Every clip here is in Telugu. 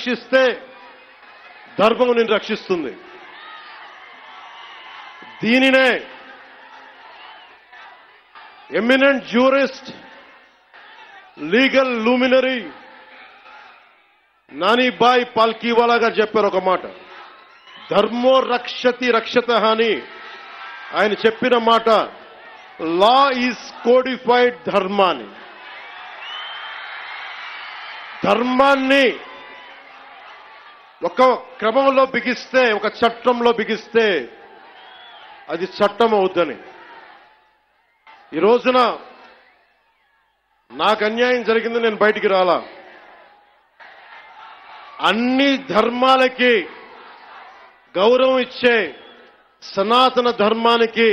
రక్షిస్తే ధర్మం నిన్ను రక్షిస్తుంది. దీనినే eminent jurist, legal luminary Nanibhai Palkhivala గారు చెప్పారు ఒక మాట. ధర్మో రక్షతి రక్షత అని ఆయన చెప్పిన మాట. లా ఈజ్ కోడిఫైడ్ ధర్మాన్ని. ధర్మాన్ని ఒక క్రమంలో బిగిస్తే, ఒక చట్టంలో బిగిస్తే అది చట్టం అవుద్దని. ఈ రోజున నాకు అన్యాయం జరిగింది, నేను బయటికి రాలా. అన్ని ధర్మాలకి గౌరవం ఇచ్చే సనాతన ధర్మానికి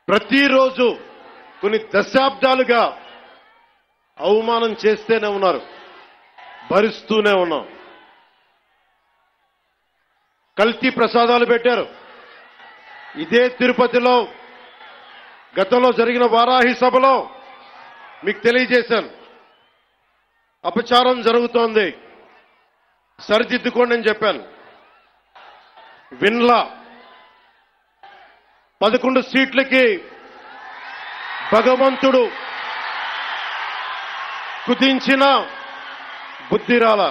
ప్రతిరోజు కొన్ని దశాబ్దాలుగా అవమానం చేస్తూనే ఉన్నారు, భరిస్తూనే ఉన్నాం. కల్తీ ప్రసాదాలు పెట్టారు. ఇదే తిరుపతిలో గతంలో జరిగిన వారాహి సభలో మీకు తెలియజేశాను. అపచారం జరుగుతోంది, సరిదిద్దుకోండి అని చెప్పాను. విన్లా 11 సీట్లకి భగవంతుడు కుదించిన బుద్ధిరాల.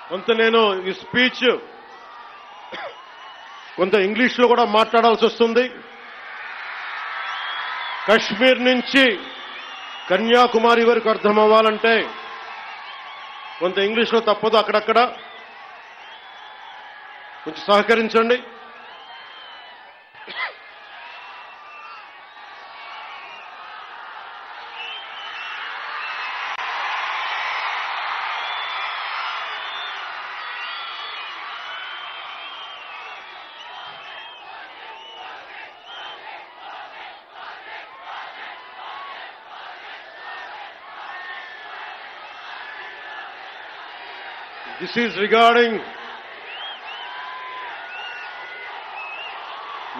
కొంత నేను ఈ స్పీచ్ కొంత ఇంగ్లీష్లో కూడా మాట్లాడాల్సి వస్తుంది. కశ్మీర్ నుంచి కన్యాకుమారి వరకు అర్థం అవ్వాలంటే కొంత ఇంగ్లీష్లో తప్పదు. అక్కడక్కడ కొంచెం సహకరించండి. This is regarding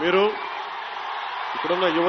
మీరు ఇక్కడున్న యువత